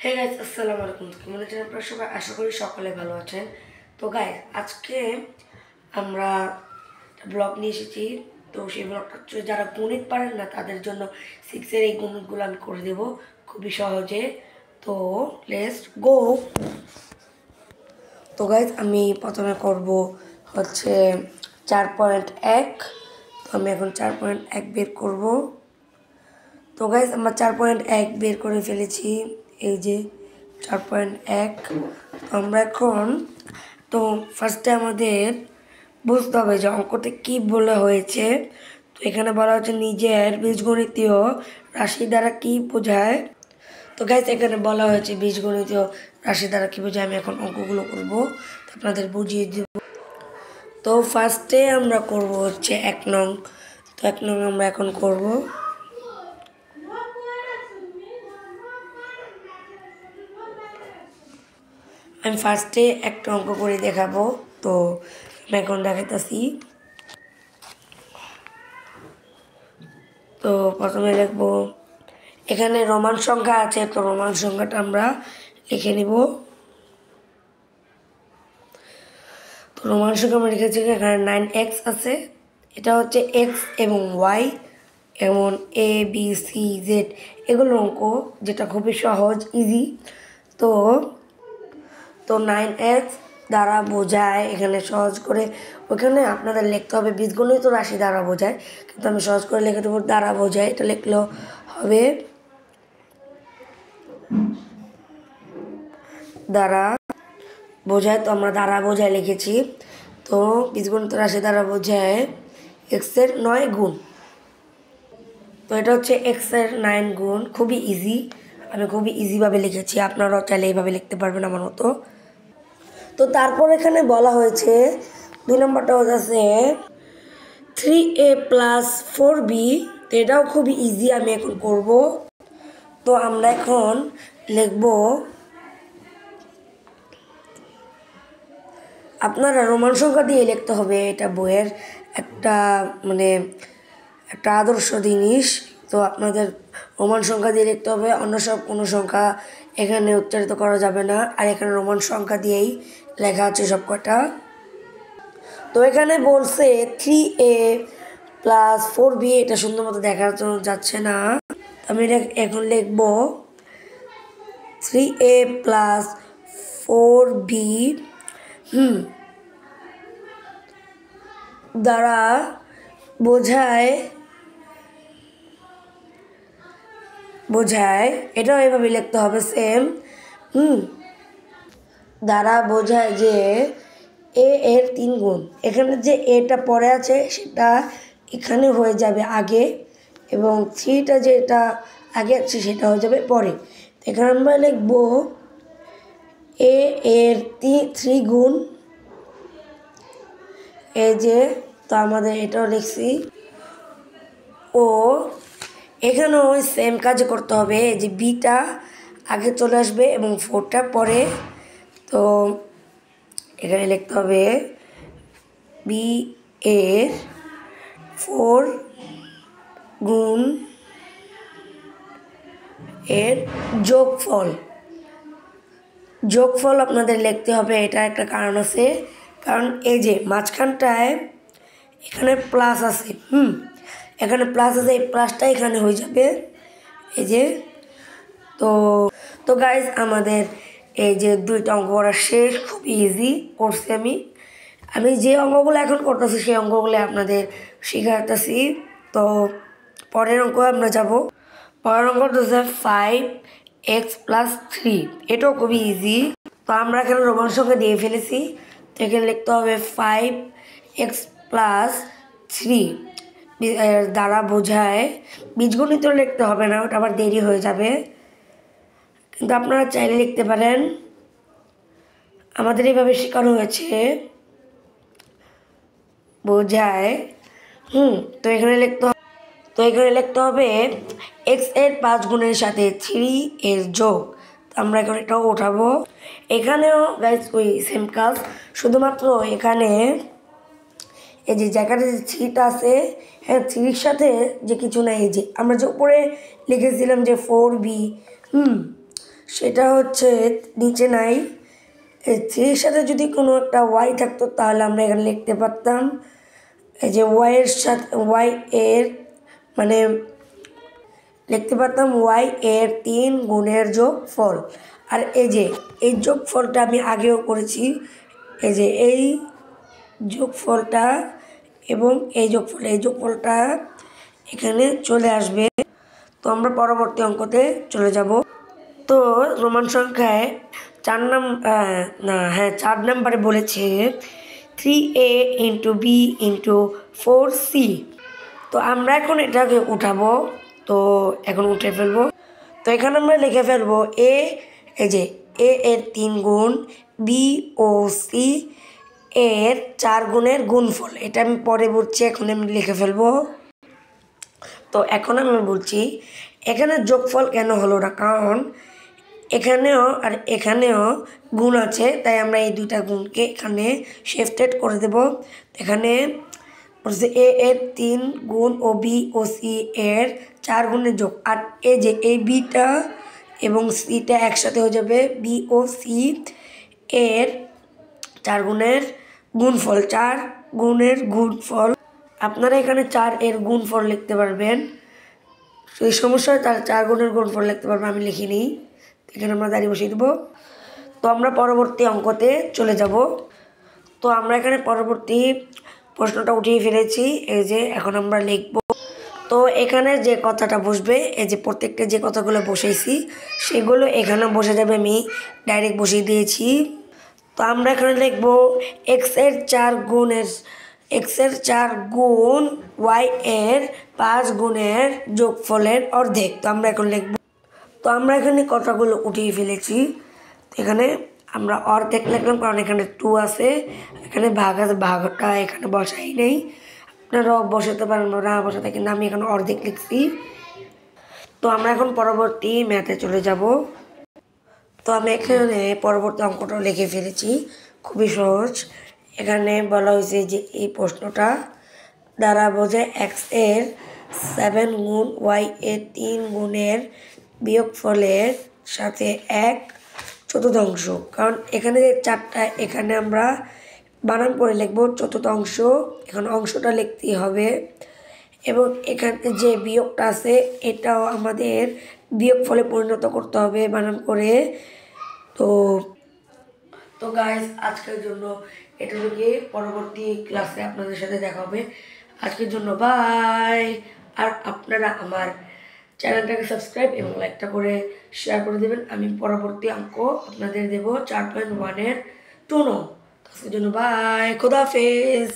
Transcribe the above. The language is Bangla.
হে গাইস, আসসালামু আলাইকুম। কেমন আছেন আপনারা সবাই? আশা করি সকলে ভালো আছেন। তো গাইস, আজকে আমরা ব্লগ নিয়ে এসেছি। তো সেই ব্লগটা হচ্ছে যারা গণিত পারেন না তাদের জন্য সিক্সের এই গণিতগুলো আমি করে দেবো খুবই সহজে। তো লেটস গো। তো গাইস, আমি প্রথমে করব হচ্ছে 4.1। তো আমি এখন 4.1 বের করব। তো গাইস, আমরা 4.1 বের করে ফেলেছি। এই যে 4.1। তো আমরা এখন তো ফার্স্টে আমাদের বুঝতে হবে যে অঙ্কতে কী বলা হয়েছে। তো এখানে বলা হচ্ছে নিজের বীজগণিতীয় রাশি দ্বারা কী বোঝায়। তো গাইস, এখানে বলা হয়েছে বীজগণিতীয় রাশি দ্বারা কী বোঝায়। আমি এখন অঙ্কগুলো করব, তো আপনাদের বুঝিয়ে দেব। তো ফার্স্টে আমরা করব হচ্ছে 1 নং। তো 1 নং আমরা এখন করব। আমি ফার্স্টে একটা অঙ্ক করে দেখাবো। তো আমি এখন দেখাইতেছি। তো প্রথমে লিখবো, এখানে রোমান সংখ্যা আছে, তো রোমান সংখ্যাটা আমরা লিখে নিব। তো রোমান সংখ্যা আমরা লিখেছি, এখানে 9x আছে। এটা হচ্ছে এক্স এবং ওয়াই এবং এ বি সি জেড এগুলো অঙ্ক, যেটা খুবই সহজ, ইজি। তো তো 9x দ্বারা বোঝায়, এখানে সহজ করে ওখানে আপনাদের লিখতে হবে বীজগণিত রাশি দ্বারা বোঝায়, কিন্তু আমি সহজ করে লিখে দেবো দ্বারা বোঝায়। এটা লিখলেও হবে দ্বারা বোঝায়। তো আমরা দ্বারা বোঝায় লিখেছি। তো বীজগণিত রাশি দ্বারা বোঝায় এক্সের 9 গুণ। তো এটা হচ্ছে এক্সের 9 গুণ, খুবই ইজি। আমি খুবই ইজিভাবে লিখেছি, আপনারাও চাইলে এইভাবে লিখতে পারবেন আমার মতো। তো তারপর এখানে বলা হয়েছে 2 নম্বরটা হচ্ছে 3a + 4b। তো এটাও খুবই ইজি, আমি এখন করব। তো আমরা এখন লিখব, আপনারা রোমান সংখ্যা দিয়ে লিখতে হবে। এটা বইয়ের একটা মানে একটা আদর্শ জিনিস। তো আপনাদের রোমান সংখ্যা দিয়ে লিখতে হবে, অন্য সব কোনো সংখ্যা এখানে উচ্চারিত করা যাবে না। আর এখানে রোমান সংখ্যা দিয়েই লেখা আছে সব কটা। তো এখানে বলছে 3a + 4b, এটা সুন্দর মতো দেখা যাচ্ছে না। আমি এটা এখন লিখব 3a + 4b দ্বারা বোঝায় এটাও এভাবে লিখতে হবে সেম। দ্বারা বোঝায় যে এ এর 3 গুণ। এখানে যে এটা পরে আছে সেটা এখানে হয়ে যাবে আগে, এবং 3টা যেটা আগে আছে সেটা হয়ে যাবে পরে। তো এখানে আমরা লিখব এ এর 3 গুণ। এই যে, তো আমাদের এটাও লিখছি। ও এখানেও ওই সেম কাজ করতে হবে, এই যে বিটা আগে চলে আসবে এবং 4টা পরে। তো এখানে লিখতে হবে বি এর 4 গুণ এর যোগফল আপনাদের লিখতে হবে। এটা একটা কারণ আছে, কারণ এই যে মাঝখানটায় এখানে প্লাস আছে, এখানে প্লাস আছে, এই প্লাসটা এখানে হয়ে যাবে। এই যে তো তো গাইজ, আমাদের এই যে 2টা অঙ্ক করা শেষ, খুব ইজি করছি। আমি যে অঙ্কগুলো এখন করতেছি সেই অঙ্কগুলো আপনাদের শেখাতেছি। তো পরের অঙ্ক আমরা যাব। পরের অঙ্কটা হচ্ছে 5x + 3। এটাও খুবই ইজি। তো আমরা এখানে রোমান সংখ্যা দিয়ে ফেলেছি। তো এখানে লিখতে হবে 5x + 3 দ্বারা বোঝায়, বীজগণিত লিখতে হবে না, ওটা আবার দেরি হয়ে যাবে, কিন্তু আপনারা চাইলে লিখতে পারেন। আমাদের এইভাবে শেখানো হয়েছে, বোঝায়। তো এখানে লিখতে হবে x এর 5 গুণের সাথে 3 এর যোগ। তো আমরা এখন এটাও উঠাবো। এখানেও গাইজ ওই সেম কাজ, শুধুমাত্র এখানে এই যে জায়গাটা যে 3টা আছে, হ্যাঁ 3-র সাথে যে কিছু না, এই যে আমরা যে উপরে লিখেছিলাম যে 4b, সেটা হচ্ছে নিচে নাই। এই 3 এর সাথে যদি কোনো একটা ওয়াই থাকতো তাহলে আমরা এখানে লিখতে পারতাম এই যে ওয়াই এর সাথে ওয়াই এর মানে লিখতে পারতাম ওয়াই এর 3 গুণের যোগফল। আর এই যে এই যোগফলটা আমি আগেও করেছি, এই যে এই যোগফলটা এবং এই যোগফলটা এখানে চলে আসবে। তো আমরা পরবর্তী অঙ্কতে চলে যাব। তো রোমান সংখ্যায় 4 নম্বরে বলেছে 3a into B into 4c। তো আমরা এখন এটাকে উঠাবো। তো এখন উঠে ফেলবো। তো এখানে আমরা লিখে ফেলবো এই যে এ এর 3 গুণ, বি ও সি এর 4 গুণের গুণফল। এটা আমি পরে বলছি, এখন আমি লিখে ফেলবো। তো এখন আমি বলছি এখানে যোগফল কেন হলো না, কারণ এখানেও আর এখানেও গুণ আছে, তাই আমরা এই দুইটা গুণকে এখানে শিফটেড করে দেব। এখানে এ এর 3 গুণ ও বি ও সি এর 4 গুণের যোগ। আর এই যে এই বিটা এবং সিটা একসাথে হয়ে যাবে বি ও সি এর 4 গুণের গুণফল। 4 গুণের গুণফল আপনারা এখানে 4 এর গুণফল লিখতে পারবেন। এই সমস্যায় তার 4 গুণের গুণফল লিখতে পারবেন, আমি লিখিনি। এখানে আমরা দাঁড়িয়ে বসিয়ে দেবো। তো আমরা পরবর্তী অঙ্কতে চলে যাব। তো আমরা এখানে পরবর্তী প্রশ্নটা উঠিয়ে ফেলেছি। এই যে এখন আমরা লিখব। তো এখানে যে কথাটা বসবে, এই যে প্রত্যেকটা যে কথাগুলো বসেছি সেগুলো এখানে বসে যাবে, আমি ডাইরেক্ট বসিয়ে দিয়েছি। তো আমরা এখানে লিখব এক্স এর 4 গুণ ওয়াই এর 5 গুণের যোগফলের অর্ধেক। তো আমরা এখন লিখব। তো আমরা এখানে কথাগুলো উঠিয়ে ফেলেছি। এখানে আমরা অর্ধেক লিখলাম কারণ এখানে 2 আছে, এখানে ভাগ আছে, ভাগটা এখানে বসাই নেই। আপনারাও বসাতে পারেন না বসাতে, কিন্তু আমি এখানে অর্ধেক লিখছি। তো আমরা এখন পরবর্তী ম্যাথে চলে যাব। তো আমি এখানে পরবর্তী অঙ্কটাও লিখে ফেলেছি, খুবই সহজ। এখানে বলা হয়েছে যে এই প্রশ্নটা দ্বারা বোঝে এক্স এর 7 গুণ ওয়াই এর 3 গুণের বিয়োগফলের সাথে 1/4। কারণ এখানে যে 4টা, এখানে আমরা বানান করে লিখব চতুর্থাংশ, এখানে অংশটা লিখতেই হবে। এবং এখানে যে বিয়োগটা আছে এটাও আমাদের বিয়োগফলে পরিণত করতে হবে বানান করে। তো গাইস, আজকের জন্য এটুকুই। পরবর্তী ক্লাসে আপনাদের সাথে দেখা হবে। আজকের জন্য বাই। আর আপনারা আমার চ্যানেলটাকে সাবস্ক্রাইব এবং লাইকটা করে শেয়ার করে দেবেন। আমি পরবর্তী অঙ্ক আপনাদের দেব 4.1 এর 2 নং। আজকের জন্য বাই, খোদা হাফেজ।